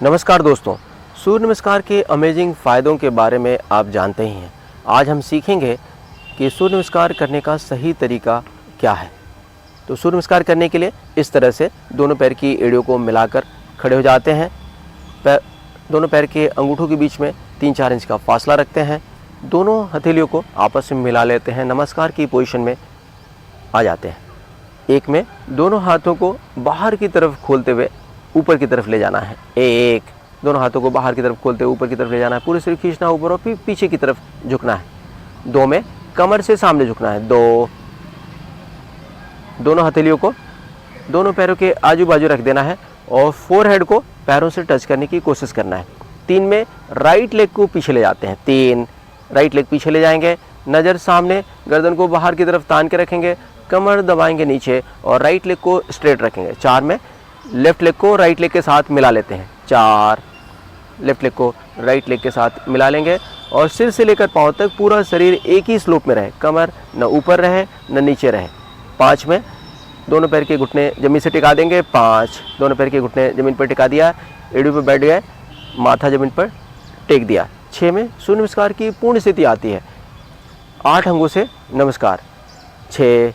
नमस्कार दोस्तों, सूर्य नमस्कार के अमेजिंग फ़ायदों के बारे में आप जानते ही हैं। आज हम सीखेंगे कि सूर्य नमस्कार करने का सही तरीका क्या है। तो सूर्य नमस्कार करने के लिए इस तरह से दोनों पैर की एड़ियों को मिलाकर खड़े हो जाते हैं। दोनों पैर के अंगूठों के बीच में 3-4 इंच का फासला रखते हैं। दोनों हथेलियों को आपस में मिला लेते हैं। नमस्कार की पोजीशन में आ जाते हैं। एक में दोनों हाथों को बाहर की तरफ खोलते हुए ऊपर की तरफ ले जाना है। एक, दोनों हाथों को बाहर की तरफ खोलते हुए ऊपर की तरफ ले जाना है। पूरे शरीर खींचना ऊपर और फिर पीछे की तरफ झुकना है। दो में कमर से सामने झुकना है। दो, दोनों हथेलियों को दोनों पैरों के आजू बाजू रख देना है और फोरहेड को पैरों से टच करने की कोशिश करना है। 3 में राइट लेग को पीछे ले जाते हैं। 3, राइट लेग पीछे ले जाएंगे, नज़र सामने, गर्दन को बाहर की तरफ तान के रखेंगे, कमर दबाएंगे नीचे और राइट लेग को स्ट्रेट रखेंगे। 4 में लेफ्ट लेग को राइट लेग के साथ मिला लेते हैं। 4, लेफ्ट लेग को राइट लेग के साथ मिला लेंगे और सिर से लेकर पांव तक पूरा शरीर एक ही स्लोप में रहे। कमर न ऊपर रहे न नीचे रहे। 5 में दोनों पैर के घुटने ज़मीन से टिका देंगे। 5, दोनों पैर के घुटने ज़मीन पर टिका दिया, एड़ियों पर बैठ गए, माथा ज़मीन पर टेक दिया। 6 में सूर्य नमस्कार की पूर्ण स्थिति आती है। 8 अंगों से नमस्कार। 6,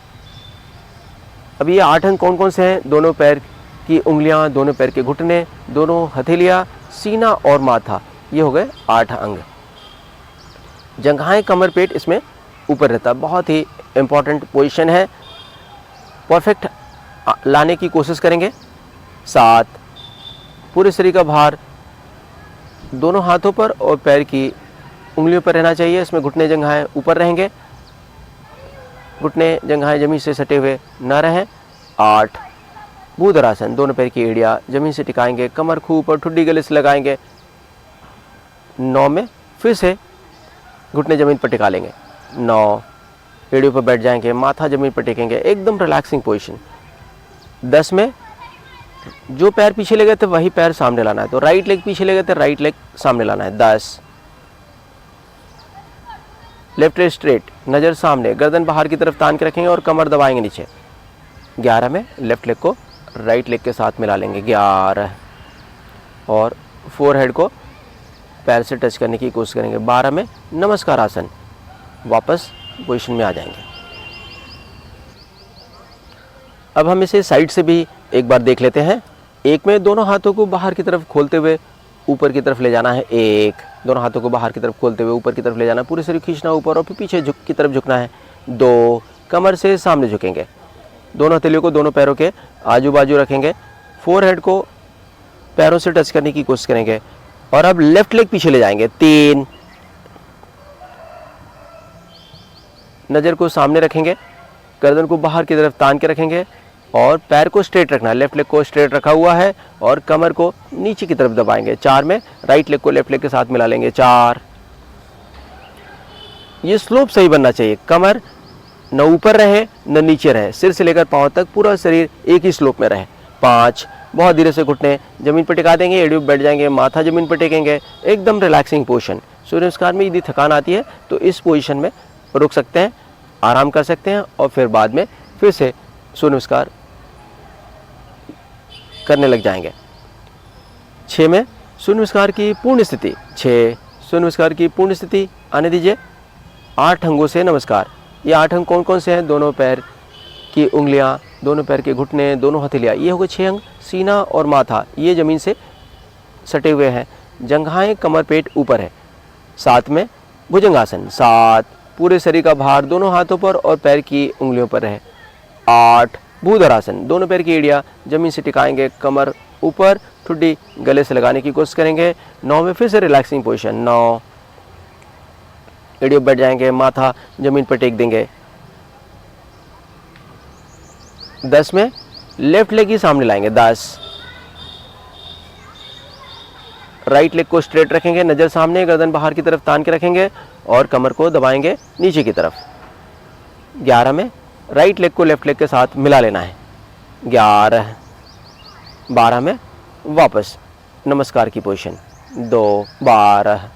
अब ये 8 अंग कौन कौन से हैं? दोनों पैर की उंगलियां, दोनों पैर के घुटने, दोनों हथेलियां, सीना और माथा, ये हो गए 8 अंग। जंघाएं, कमर, पेट इसमें ऊपर रहता है। बहुत ही इम्पॉर्टेंट पोजीशन है। परफेक्ट लाने की कोशिश करेंगे। 7, पूरे शरीर का भार दोनों हाथों पर और पैर की उंगलियों पर रहना चाहिए। इसमें घुटने, जंघाएं ऊपर रहेंगे, घुटने, जंघाएं जमीन से सटे हुए न रहें। 8, भूधरासन, दोनों पैर की एड़ियां जमीन से टिकाएंगे, कमर खूब ऊपर, ठुड्डी गले से लगाएंगे। 9 में फिर से घुटने जमीन पर टिका लेंगे। 9, एड़ियों पर बैठ जाएंगे, माथा जमीन पर टेकेंगे, एकदम रिलैक्सिंग पोजीशन। 10 में जो पैर पीछे ले गए थे वही पैर सामने लाना है। तो राइट लेग पीछे ले गए थे, राइट लेग सामने लाना है। 10, लेफ्ट लेग स्ट्रेट, नज़र सामने, गर्दन बाहर की तरफ तान के रखेंगे और कमर दबाएंगे नीचे। 11 में लेफ्ट लेग को राइट लेग के साथ मिला लेंगे। 11, और फोरहेड को पैर से टच करने की कोशिश करेंगे। 12 में नमस्कार आसन, वापस पोजीशन में आ जाएंगे। अब हम इसे साइड से भी एक बार देख लेते हैं। 1 में दोनों हाथों को बाहर की तरफ खोलते हुए ऊपर की तरफ ले जाना है। 1, दोनों हाथों को बाहर की तरफ खोलते हुए ऊपर की तरफ ले जाना है, पूरे शरीर खींचना ऊपर और फिर पीछे की तरफ झुकना है। 2, कमर से सामने झुकेंगे, दोनों हथेलियों को दोनों पैरों के आजू बाजू रखेंगे, फोरहेड को पैरों से टच करने की कोशिश करेंगे और अब लेफ्ट लेग पीछे ले जाएंगे। 3, नज़र को सामने रखेंगे, गर्दन को बाहर की तरफ तान के रखेंगे और पैर को स्ट्रेट रखना है। लेफ्ट लेग को स्ट्रेट रखा हुआ है और कमर को नीचे की तरफ दबाएंगे। 4 में राइट लेग को लेफ्ट लेग के साथ मिला लेंगे। 4, ये स्लोप सही बनना चाहिए, कमर न ऊपर रहे न नीचे रहे, सिर से लेकर पांव तक पूरा शरीर एक ही स्लोप में रहे। 5, बहुत धीरे से घुटने जमीन पर टिका देंगे, एड़ियों पर बैठ जाएंगे, माथा जमीन पर टेकेंगे, एकदम रिलैक्सिंग पोजीशन। सूर्य नमस्कार में यदि थकान आती है तो इस पोजीशन में रुक सकते हैं, आराम कर सकते हैं और फिर बाद में फिर से सूर्य नमस्कार करने लग जाएंगे। 6 में सूर्य नमस्कार की पूर्ण स्थिति। 6, सूर्य नमस्कार की पूर्ण स्थिति आने दीजिए। 8 अंगों से नमस्कार। ये 8 अंग कौन कौन से हैं? दोनों पैर की उंगलियां, दोनों पैर के घुटने, दोनों हथेलियां, ये हो गए 6 अंग। सीना और माथा ये ज़मीन से सटे हुए हैं, जंघाएं, कमर, पेट ऊपर है। 7 में भुजंगासन। 7, पूरे शरीर का भार दोनों हाथों पर और पैर की उंगलियों पर रहे। 8, भूधरासन, दोनों पैर की एड़ियां जमीन से टिकाएंगे, कमर ऊपर, ठुड्डी गले से लगाने की कोशिश करेंगे। 9 में फिर से रिलैक्सिंग पोजीशन। 9, एड़ियों बैठ जाएंगे, माथा जमीन पर टेक देंगे। 10 में लेफ्ट लेग ही सामने लाएंगे। 10, राइट लेग को स्ट्रेट रखेंगे, नज़र सामने, गर्दन बाहर की तरफ तान के रखेंगे और कमर को दबाएंगे नीचे की तरफ। 11 में राइट लेग को लेफ्ट लेग के साथ मिला लेना है। 11, 12 में वापस नमस्कार की पोजीशन। 2, 12,